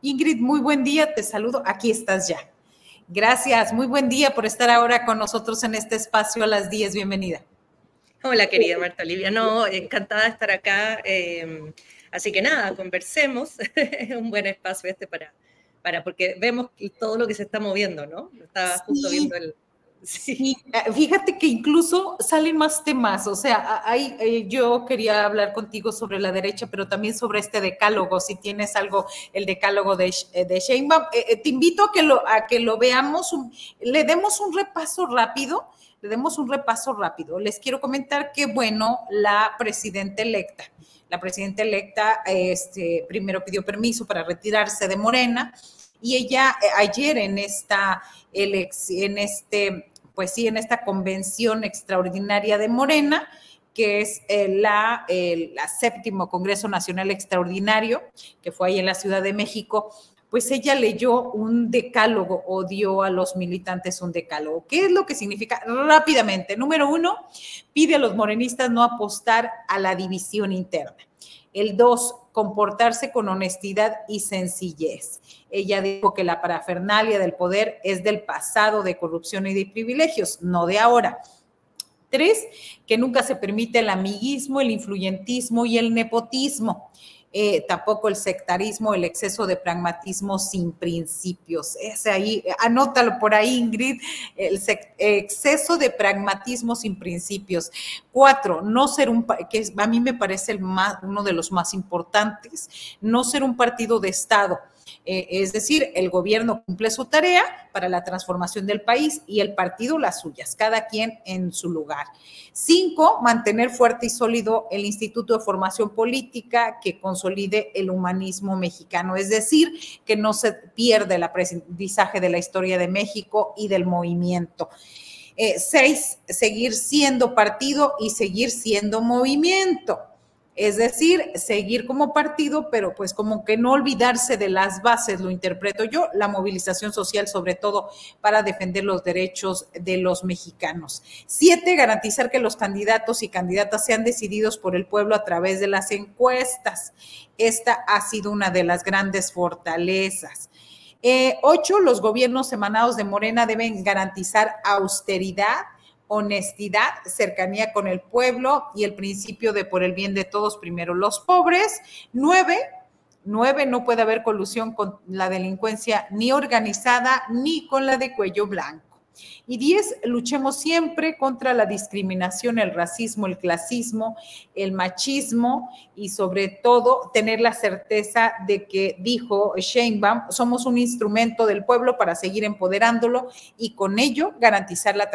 Ingrid, muy buen día, te saludo, aquí estás ya. Gracias, muy buen día por estar ahora con nosotros en este espacio a las 10, bienvenida. Hola, querida Marta Olivia, no, encantada de estar acá, así que nada, conversemos, es un buen espacio este porque vemos todo lo que se está moviendo, ¿no? Estaba justo viendo el... Sí, fíjate que incluso salen más temas, o sea, yo quería hablar contigo sobre la derecha, pero también sobre este decálogo, si tienes algo, el decálogo de Sheinbaum. Te invito a que lo veamos, le demos un repaso rápido, Les quiero comentar que, bueno, la presidenta electa, primero pidió permiso para retirarse de Morena, y ella ayer en esta convención extraordinaria de Morena, que es la séptimo Congreso Nacional Extraordinario, que fue ahí en la Ciudad de México, pues ella leyó un decálogo o dio a los militantes un decálogo. ¿Qué es lo que significa? Rápidamente, número 1, pide a los morenistas no apostar a la división interna. El 2, comportarse con honestidad y sencillez. Ella dijo que la parafernalia del poder es del pasado, de corrupción y de privilegios, no de ahora. 3, que nunca se permite el amiguismo, el influyentismo y el nepotismo. Tampoco el sectarismo, el exceso de pragmatismo sin principios. Ese ahí, anótalo por ahí, Ingrid, el exceso de pragmatismo sin principios. 4, no ser que a mí me parece uno de los más importantes, no ser un partido de Estado. Es decir, el gobierno cumple su tarea para la transformación del país y el partido las suyas, cada quien en su lugar. 5, mantener fuerte y sólido el Instituto de Formación Política que consolide el humanismo mexicano, es decir, que no se pierda el aprendizaje de la historia de México y del movimiento. 6, seguir siendo partido y seguir siendo movimiento. Es decir, seguir como partido, pero pues como que no olvidarse de las bases, lo interpreto yo, la movilización social, sobre todo para defender los derechos de los mexicanos. 7, garantizar que los candidatos y candidatas sean decididos por el pueblo a través de las encuestas. Esta ha sido una de las grandes fortalezas. 8, los gobiernos emanados de Morena deben garantizar austeridad, honestidad, cercanía con el pueblo y el principio de por el bien de todos, primero los pobres. 9, no puede haber colusión con la delincuencia ni organizada ni con la de cuello blanco. Y 10, luchemos siempre contra la discriminación, el racismo, el clasismo, el machismo y sobre todo tener la certeza de que, dijo Sheinbaum, somos un instrumento del pueblo para seguir empoderándolo y con ello garantizar la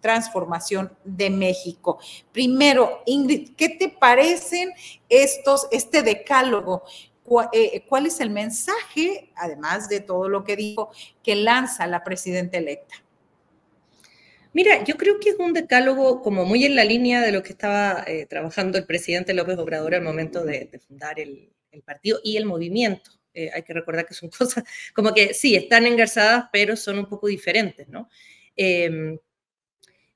transformación de México. Primero, Ingrid, ¿qué te parecen este decálogo? ¿Cuál es el mensaje, además de todo lo que dijo, que lanza la presidenta electa? Mira, yo creo que es un decálogo como muy en la línea de lo que estaba trabajando el presidente López Obrador al momento de fundar el partido y el movimiento. Hay que recordar que son cosas como que sí, están engarzadas, pero son un poco diferentes, ¿no?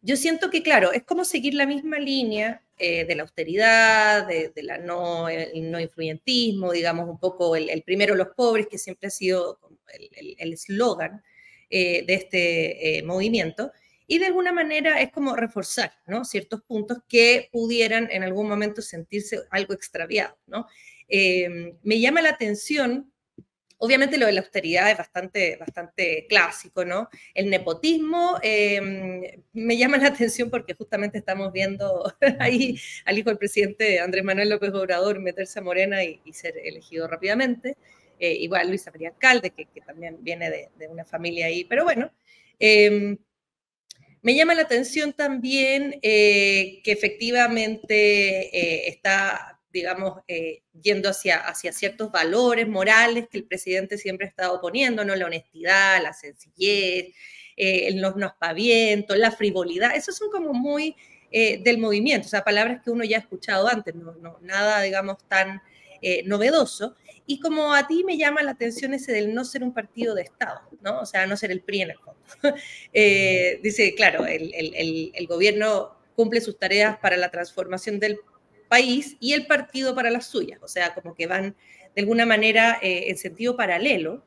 Yo siento que, claro, es como seguir la misma línea de la austeridad, el no influyentismo, digamos, un poco el primero los pobres, que siempre ha sido el eslogan de este movimiento. Y de alguna manera es como reforzar, ¿no?, ciertos puntos que pudieran en algún momento sentirse algo extraviados, ¿no? Me llama la atención, obviamente lo de la austeridad es bastante clásico, ¿no? El nepotismo me llama la atención porque justamente estamos viendo ahí al hijo del presidente Andrés Manuel López Obrador meterse a Morena y ser elegido rápidamente. Igual Luisa María Alcalde, que también viene de una familia ahí, pero bueno. Me llama la atención también que efectivamente está, digamos, yendo hacia ciertos valores morales que el presidente siempre ha estado poniendo, ¿no? La honestidad, la sencillez, los no aspavientos, la frivolidad, esos son como muy del movimiento, o sea, palabras que uno ya ha escuchado antes, nada, digamos, tan novedoso. Y como a ti me llama la atención ese del no ser un partido de Estado, ¿no? O sea, no ser el PRI en el fondo. Dice, claro, el gobierno cumple sus tareas para la transformación del país y el partido para las suyas, o sea, como que van de alguna manera en sentido paralelo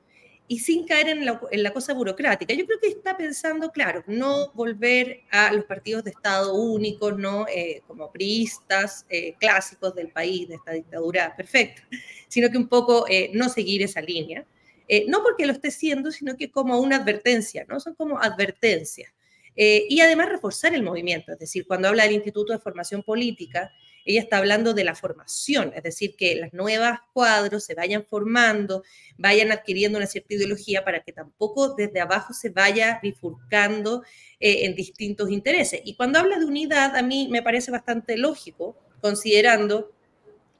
y sin caer en la cosa burocrática. Yo creo que está pensando, claro, no volver a los partidos de Estado únicos, ¿no? Como priistas clásicos del país, de esta dictadura perfecta, sino que un poco no seguir esa línea. No porque lo esté siendo, sino que como una advertencia, ¿no? Son como advertencias. Y además reforzar el movimiento, es decir, cuando habla del Instituto de Formación Política, ella está hablando de la formación, es decir, que las nuevas cuadros se vayan formando, vayan adquiriendo una cierta ideología para que tampoco desde abajo se vaya bifurcando en distintos intereses. Y cuando habla de unidad, a mí me parece bastante lógico, considerando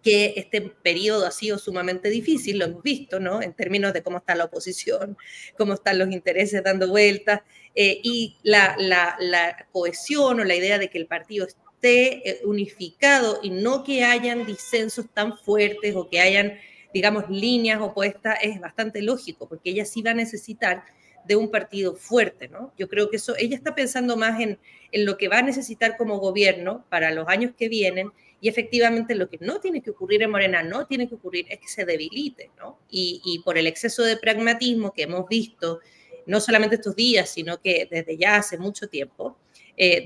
que este periodo ha sido sumamente difícil, lo hemos visto, ¿no? En términos de cómo está la oposición, cómo están los intereses dando vueltas, y la cohesión o la idea de que el partido esté unificado y no que hayan disensos tan fuertes o que hayan, digamos, líneas opuestas, es bastante lógico, porque ella sí va a necesitar de un partido fuerte, ¿no? Yo creo que eso, ella está pensando más en lo que va a necesitar como gobierno para los años que vienen, y efectivamente lo que no tiene que ocurrir en Morena, no tiene que ocurrir es que se debilite, ¿no? Y por el exceso de pragmatismo que hemos visto, no solamente estos días, sino que desde ya hace mucho tiempo,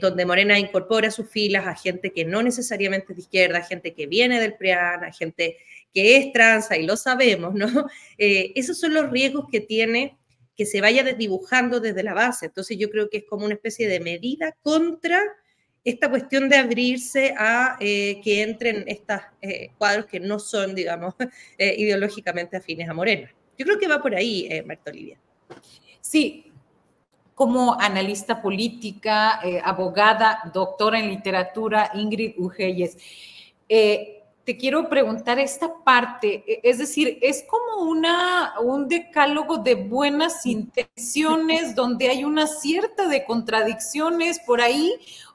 donde Morena incorpora a sus filas a gente que no necesariamente es de izquierda, gente que viene del PRIAN, a gente que es transa, y lo sabemos, ¿no? Esos son los riesgos que tiene que se vaya desdibujando desde la base. Entonces yo creo que es como una especie de medida contra esta cuestión de abrirse a que entren estos cuadros que no son, digamos, ideológicamente afines a Morena. Yo creo que va por ahí, Marta Olivia. Sí, como analista política, abogada, doctora en literatura, Ingrid Ugelles, te quiero preguntar esta parte, es decir, es como un decálogo de buenas intenciones donde hay una cierta de contradicciones por ahí,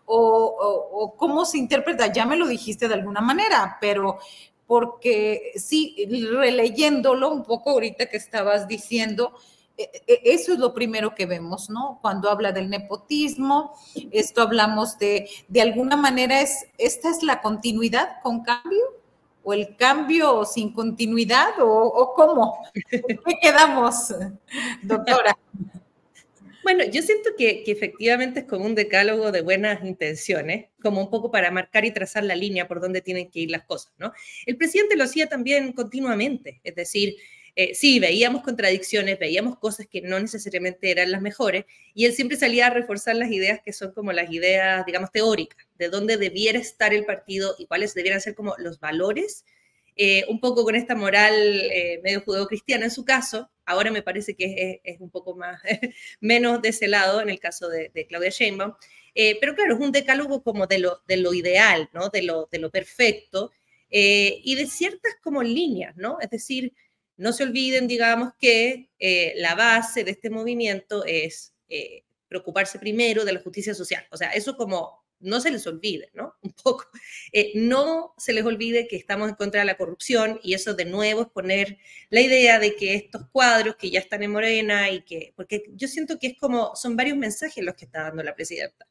o cómo se interpreta, ya me lo dijiste de alguna manera, pero porque sí, releyéndolo un poco ahorita que estabas diciendo, eso es lo primero que vemos, ¿no? Cuando habla del nepotismo, esto hablamos de alguna manera, ¿esta es la continuidad con cambio? ¿O el cambio sin continuidad? ¿O cómo? ¿Qué quedamos, doctora? Bueno, yo siento que efectivamente es como un decálogo de buenas intenciones, como un poco para marcar y trazar la línea por donde tienen que ir las cosas, ¿no? El presidente lo hacía también continuamente, es decir, sí, veíamos contradicciones, veíamos cosas que no necesariamente eran las mejores, y él siempre salía a reforzar las ideas que son como las ideas, digamos, teóricas, de dónde debiera estar el partido y cuáles debieran ser como los valores, un poco con esta moral medio judeocristiana en su caso. Ahora me parece que es un poco más, menos de ese lado en el caso de Claudia Sheinbaum. Pero claro, es un decálogo como de lo ideal, ¿no? De lo perfecto, y de ciertas como líneas, ¿no? Es decir, no se olviden, digamos, que la base de este movimiento es preocuparse primero de la justicia social. O sea, eso como no se les olvide, ¿no? Un poco. No se les olvide que estamos en contra de la corrupción, y eso de nuevo es poner la idea de que estos cuadros que ya están en Morena y que, porque yo siento que es como, son varios mensajes los que está dando la presidenta.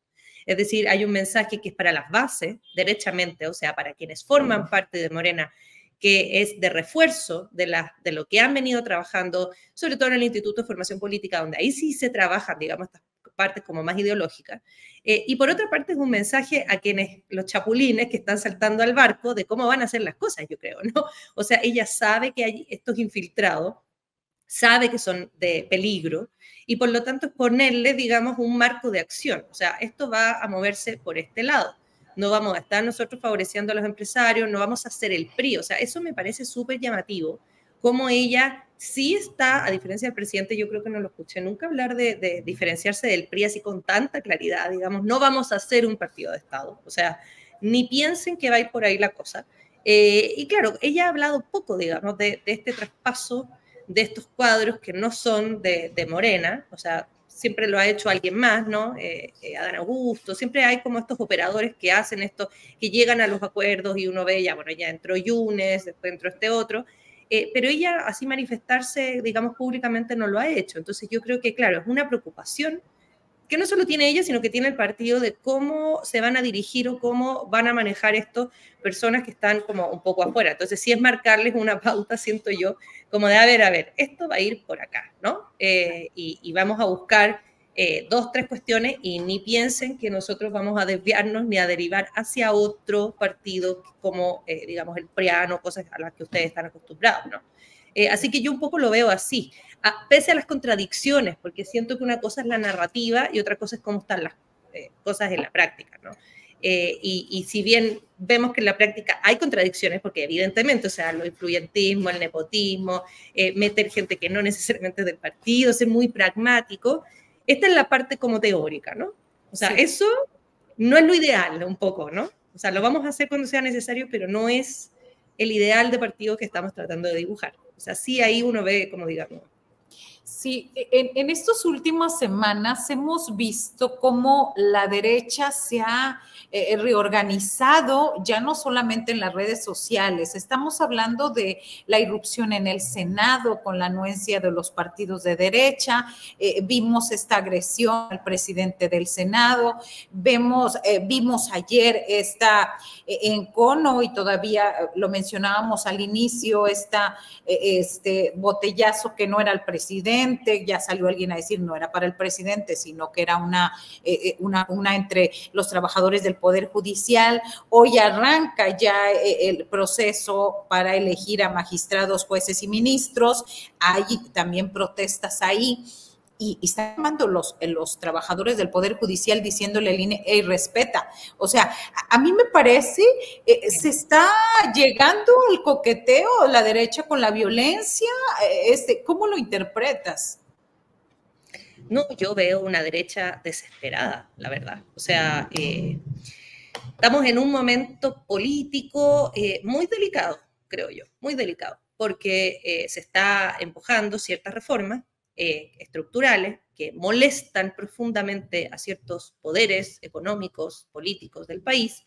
Es decir, hay un mensaje que es para las bases, derechamente, o sea, para quienes forman parte de Morena, que es de refuerzo de lo que han venido trabajando, sobre todo en el Instituto de Formación Política, donde ahí sí se trabajan, digamos, estas partes como más ideológicas. Y por otra parte es un mensaje a quienes, los chapulines que están saltando al barco, de cómo van a hacer las cosas, yo creo, ¿no? O sea, ella sabe que hay estos infiltrados, sabe que son de peligro, y por lo tanto es ponerle, digamos, un marco de acción. O sea, esto va a moverse por este lado. No vamos a estar nosotros favoreciendo a los empresarios, no vamos a hacer el PRI. O sea, eso me parece súper llamativo, como ella sí está, a diferencia del presidente, yo creo que no lo escuché nunca hablar de diferenciarse del PRI así con tanta claridad, digamos, no vamos a hacer un partido de Estado. O sea, ni piensen que va a ir por ahí la cosa. Y claro, ella ha hablado poco, digamos, de este traspaso de estos cuadros que no son de Morena, o sea, siempre lo ha hecho alguien más, ¿no? Adán Augusto, siempre hay como estos operadores que hacen esto, que llegan a los acuerdos y uno ve, ya, bueno, ya entró Yunes, después entró este otro, pero ella así manifestarse, digamos, públicamente no lo ha hecho. Entonces yo creo que, claro, es una preocupación que no solo tiene ella, sino que tiene el partido, de cómo se van a dirigir o cómo van a manejar esto personas que están como un poco afuera. Entonces, sí es marcarles una pauta, siento yo, como de, a ver, esto va a ir por acá, ¿no? Y vamos a buscar 2, 3 cuestiones, y ni piensen que nosotros vamos a desviarnos ni a derivar hacia otro partido como, digamos, el PRIAN, cosas a las que ustedes están acostumbrados, ¿no? Así que yo un poco lo veo así, pese a las contradicciones, porque siento que una cosa es la narrativa y otra cosa es cómo están las cosas en la práctica, ¿no? Y si bien vemos que en la práctica hay contradicciones, porque evidentemente, o sea, lo influyentismo, el nepotismo, meter gente que no necesariamente es del partido, ser muy pragmático, esta es la parte como teórica, ¿no? O sea, sí, eso no es lo ideal, un poco, ¿no? O sea, lo vamos a hacer cuando sea necesario, pero no es el ideal de partido que estamos tratando de dibujar. O sea, sí, ahí uno ve, como digamos. Sí, en estas últimas semanas hemos visto cómo la derecha se ha reorganizado, ya no solamente en las redes sociales. Estamos hablando de la irrupción en el Senado con la anuencia de los partidos de derecha. Vimos esta agresión al presidente del Senado. Vimos ayer esta encono, y todavía lo mencionábamos al inicio, este botellazo que no era el presidente. Ya salió alguien a decir no era para el presidente, sino que era una entre los trabajadores del Poder Judicial. Hoy arranca ya el proceso para elegir a magistrados, jueces y ministros. Hay también protestas ahí. Y están llamando los trabajadores del Poder Judicial diciéndole al INE, hey, respeta. O sea, a mí me parece, se está llegando el coqueteo, la derecha con la violencia. ¿Cómo lo interpretas? No, yo veo una derecha desesperada, la verdad. O sea, estamos en un momento político muy delicado, creo yo, muy delicado, porque se está empujando ciertas reformas estructurales que molestan profundamente a ciertos poderes económicos, políticos del país,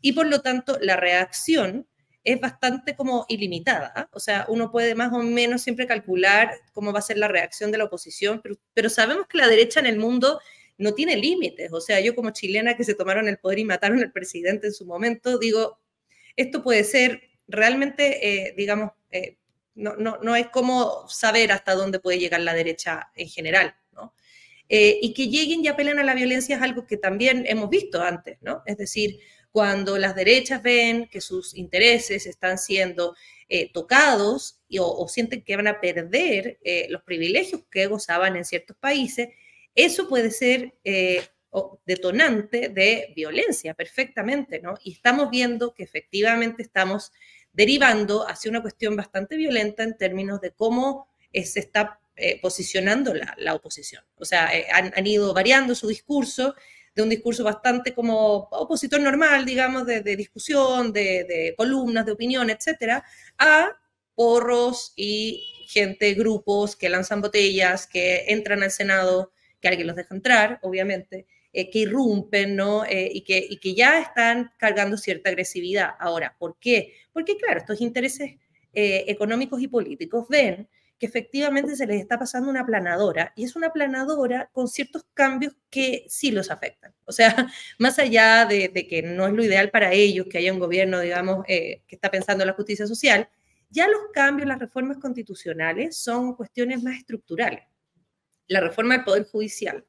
y por lo tanto la reacción es bastante como ilimitada, ¿eh? O sea, uno puede más o menos siempre calcular cómo va a ser la reacción de la oposición, pero sabemos que la derecha en el mundo no tiene límites. O sea, yo como chilena que se tomaron el poder y mataron al presidente en su momento, digo, esto puede ser realmente, digamos, no es como saber hasta dónde puede llegar la derecha en general, ¿no? Y que lleguen y apelen a la violencia es algo que también hemos visto antes, ¿no? Es decir, cuando las derechas ven que sus intereses están siendo tocados o sienten que van a perder los privilegios que gozaban en ciertos países, eso puede ser detonante de violencia perfectamente, ¿no? Y estamos viendo que efectivamente estamos derivando hacia una cuestión bastante violenta en términos de cómo se está posicionando la oposición. O sea, han ido variando su discurso, de un discurso bastante como opositor normal, digamos, de discusión, de columnas, de opinión, etcétera, a porros y gente, grupos que lanzan botellas, que entran al Senado, que alguien los deja entrar, obviamente, que irrumpen, ¿no? Y que ya están cargando cierta agresividad. Ahora, ¿por qué? Porque, claro, estos intereses económicos y políticos ven que efectivamente se les está pasando una aplanadora, y es una aplanadora con ciertos cambios que sí los afectan. O sea, más allá de que no es lo ideal para ellos que haya un gobierno, digamos, que está pensando en la justicia social, ya los cambios, las reformas constitucionales son cuestiones más estructurales. La reforma del Poder Judicial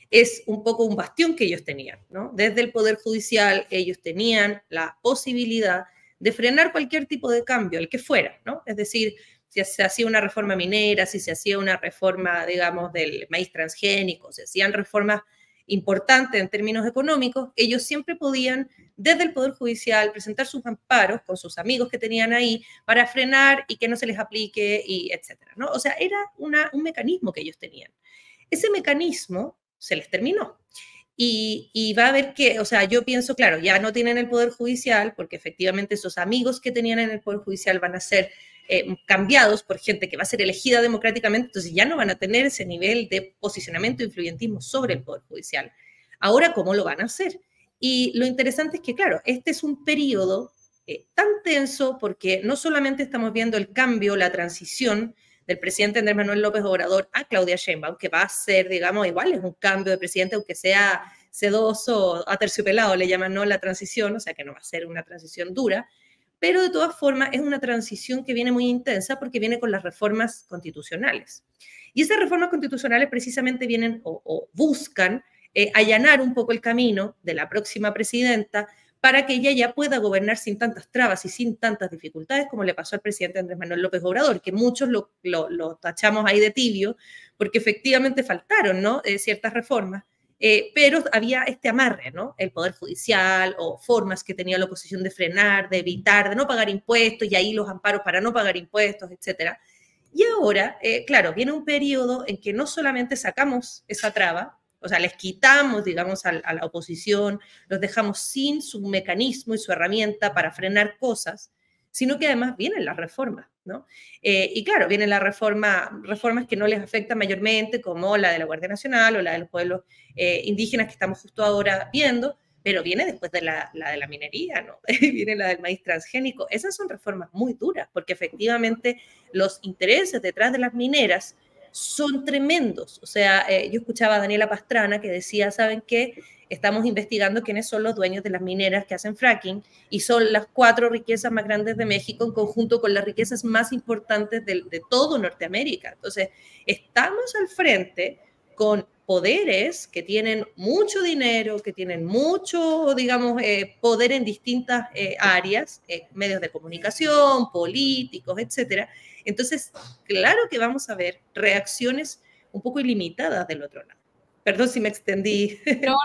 es un poco un bastión que ellos tenían, ¿no? Desde el Poder Judicial ellos tenían la posibilidad de frenar cualquier tipo de cambio, el que fuera, ¿no? Es decir, si se hacía una reforma minera, si se hacía una reforma, digamos, del maíz transgénico, se hacían reformas importantes en términos económicos, ellos siempre podían, desde el Poder Judicial, presentar sus amparos con sus amigos que tenían ahí para frenar y que no se les aplique, y etcétera, ¿no? O sea, era un mecanismo que ellos tenían. Ese mecanismo se les terminó. Y va a haber que, o sea, yo pienso, claro, ya no tienen el Poder Judicial, porque efectivamente esos amigos que tenían en el Poder Judicial van a ser cambiados por gente que va a ser elegida democráticamente, entonces ya no van a tener ese nivel de posicionamiento e influyentismo sobre el Poder Judicial. Ahora, ¿cómo lo van a hacer? Y lo interesante es que, claro, este es un periodo tan tenso porque no solamente estamos viendo el cambio, la transición del presidente Andrés Manuel López Obrador a Claudia Sheinbaum, que va a ser, digamos, igual es un cambio de presidente, aunque sea sedoso, aterciopelado, le llaman, ¿no?, la transición, o sea que no va a ser una transición dura, pero de todas formas es una transición que viene muy intensa porque viene con las reformas constitucionales. Y esas reformas constitucionales precisamente vienen o buscan allanar un poco el camino de la próxima presidenta para que ella ya pueda gobernar sin tantas trabas y sin tantas dificultades como le pasó al presidente Andrés Manuel López Obrador, que muchos lo tachamos ahí de tibio, porque efectivamente faltaron, ¿no?, ciertas reformas, pero había este amarre, ¿no?, el Poder Judicial o formas que tenía la oposición de frenar, de evitar, de no pagar impuestos, y ahí los amparos para no pagar impuestos, etcétera. Y ahora, claro, viene un periodo en que no solamente sacamos esa traba, o sea, les quitamos, digamos, a la oposición, los dejamos sin su mecanismo y su herramienta para frenar cosas, sino que además vienen las reformas, ¿no? Y claro, vienen las reformas que no les afectan mayormente, como la de la Guardia Nacional o la de los pueblos indígenas que estamos justo ahora viendo, pero viene después de la de la minería, ¿no? Viene la del maíz transgénico. Esas son reformas muy duras, porque efectivamente los intereses detrás de las mineras son tremendos. O sea, yo escuchaba a Daniela Pastrana que decía, ¿saben qué? Estamos investigando quiénes son los dueños de las mineras que hacen fracking y son las 4 riquezas más grandes de México en conjunto con las riquezas más importantes de todo Norteamérica. Entonces, estamos al frente con poderes que tienen mucho dinero, que tienen mucho, digamos, poder en distintas áreas, medios de comunicación, políticos, etcétera. Entonces, claro que vamos a ver reacciones un poco ilimitadas del otro lado. Perdón si me extendí. No,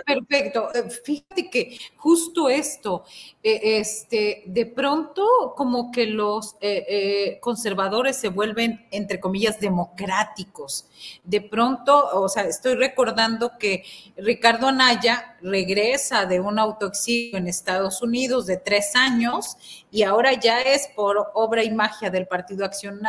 perfecto. Fíjate que justo esto, de pronto como que los conservadores se vuelven, entre comillas, democráticos. De pronto, o sea, estoy recordando que Ricardo Anaya regresa de un autoexilio en Estados Unidos de 3 años y ahora ya es por obra y magia del Partido Acción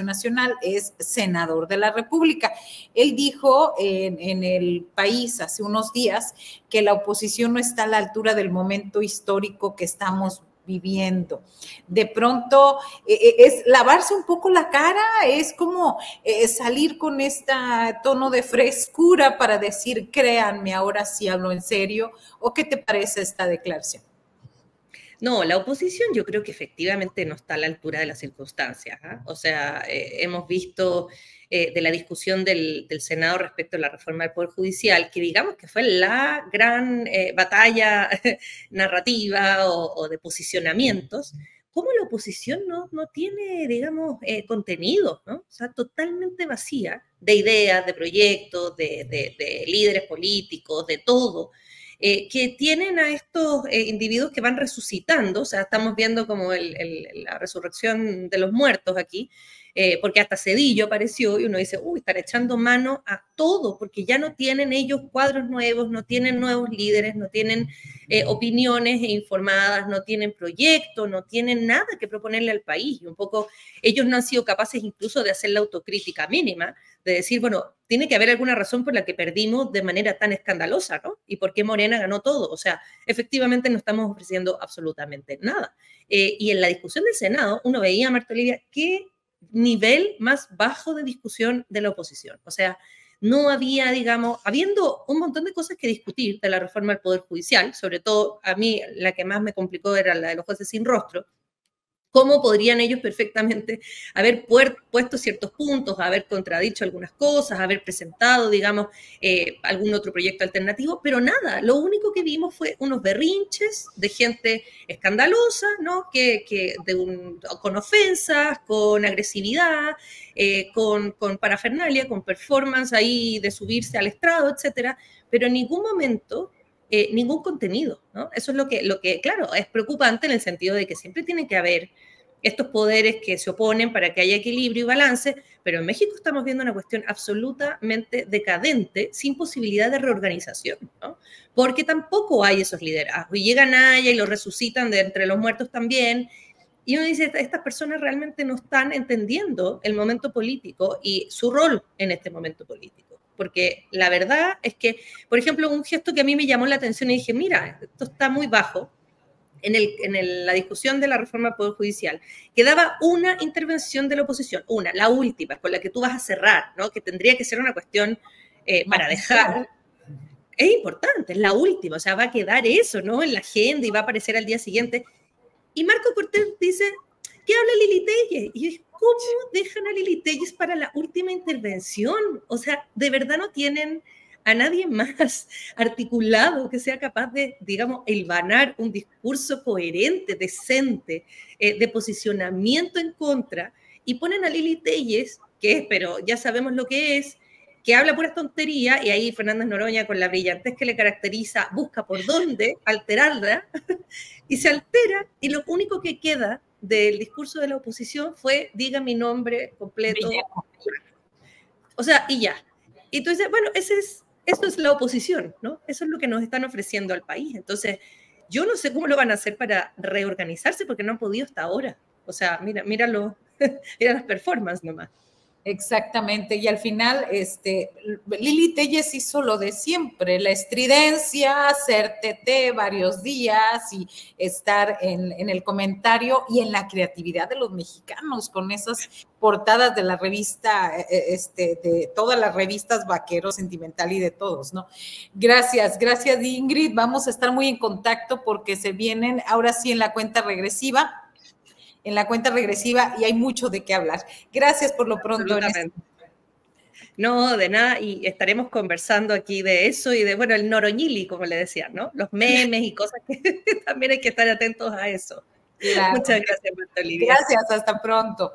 Nacional, es senador de la República. Él dijo en el País hace unos días que la oposición no está a la altura del momento histórico que estamos viviendo. De pronto es lavarse un poco la cara, es como salir con este tono de frescura para decir, créanme, ahora sí hablo en serio. ¿O qué te parece esta declaración? No, la oposición yo creo que efectivamente no está a la altura de las circunstancias, ¿eh? O sea, hemos visto de la discusión del Senado respecto a la reforma del Poder Judicial, que digamos que fue la gran batalla narrativa o de posicionamientos, cómo la oposición no tiene, digamos, contenido, ¿no? O sea, totalmente vacía de ideas, de proyectos, de líderes políticos, de todo. Que tienen a estos individuos que van resucitando, o sea, estamos viendo como la resurrección de los muertos aquí, porque hasta Zedillo apareció y uno dice, uy, están echando mano a todo, porque ya no tienen ellos cuadros nuevos, no tienen nuevos líderes, no tienen opiniones informadas, no tienen proyectos, no tienen nada que proponerle al país. Y un poco ellos no han sido capaces incluso de hacer la autocrítica mínima, de decir, bueno, tiene que haber alguna razón por la que perdimos de manera tan escandalosa, ¿no? ¿Y por qué Morena ganó todo? O sea, efectivamente no estamos ofreciendo absolutamente nada. Y en la discusión del Senado, uno veía a Marta Olivia, qué nivel más bajo de discusión de la oposición. O sea, no había, digamos, habiendo un montón de cosas que discutir de la reforma del Poder Judicial, sobre todo a mí la que más me complicó era la de los jueces sin rostro. ¿Cómo podrían ellos perfectamente haber puesto ciertos puntos, haber contradicho algunas cosas, haber presentado, digamos, algún otro proyecto alternativo? Pero nada, lo único que vimos fue unos berrinches de gente escandalosa, ¿no? Con ofensas, con agresividad, con parafernalia, con performance ahí de subirse al estrado, etcétera, pero en ningún momento ningún contenido, ¿no? Eso es lo que, claro, es preocupante en el sentido de que siempre tiene que haber estos poderes que se oponen para que haya equilibrio y balance, pero en México estamos viendo una cuestión absolutamente decadente, sin posibilidad de reorganización, ¿no? Porque tampoco hay esos liderazgos, y llegan allá y los resucitan de entre los muertos también, y uno dice, estas personas realmente no están entendiendo el momento político y su rol en este momento político. Porque la verdad es que, por ejemplo, un gesto que a mí me llamó la atención y dije, mira, esto está muy bajo, la discusión de la reforma del Poder Judicial, quedaba una intervención de la oposición, la última, con la que tú vas a cerrar, ¿no? Que tendría que ser una cuestión para dejar. Es importante, es la última, o sea, va a quedar eso, ¿no? En la agenda y va a aparecer al día siguiente. Y Marco Cortés dice, ¿qué habla Lili Telles? Y yo dije, ¿cómo dejan a Lili Telles para la última intervención? O sea, de verdad no tienen a nadie más articulado que sea capaz de, digamos, hilvanar un discurso coherente, decente, de posicionamiento en contra, y ponen a Lili Telles, que es, pero ya sabemos lo que es, que habla pura tontería, y ahí Fernández Noroña, con la brillantez que le caracteriza, busca por dónde alterarla, y se altera, y lo único que queda del discurso de la oposición fue, diga mi nombre completo. O sea, y ya. Y tú dices, bueno, eso es la oposición, ¿no? Eso es lo que nos están ofreciendo al país. Entonces, yo no sé cómo lo van a hacer para reorganizarse porque no han podido hasta ahora. O sea, mira las performances nomás. Exactamente, y al final Lili Telles hizo lo de siempre, la estridencia, hacer TT varios días y estar en el comentario y en la creatividad de los mexicanos con esas portadas de la revista, de todas las revistas Vaquero, Sentimental y de todos, ¿no? Gracias Ingrid, vamos a estar muy en contacto porque se vienen ahora sí en la cuenta regresiva y hay mucho de qué hablar. Gracias por lo pronto. No, de nada, y estaremos conversando aquí de eso y de, bueno, el noroñili, como le decían, ¿no? Los memes y cosas que también hay que estar atentos a eso. Claro. Muchas gracias, Marta Olivia. Gracias, hasta pronto.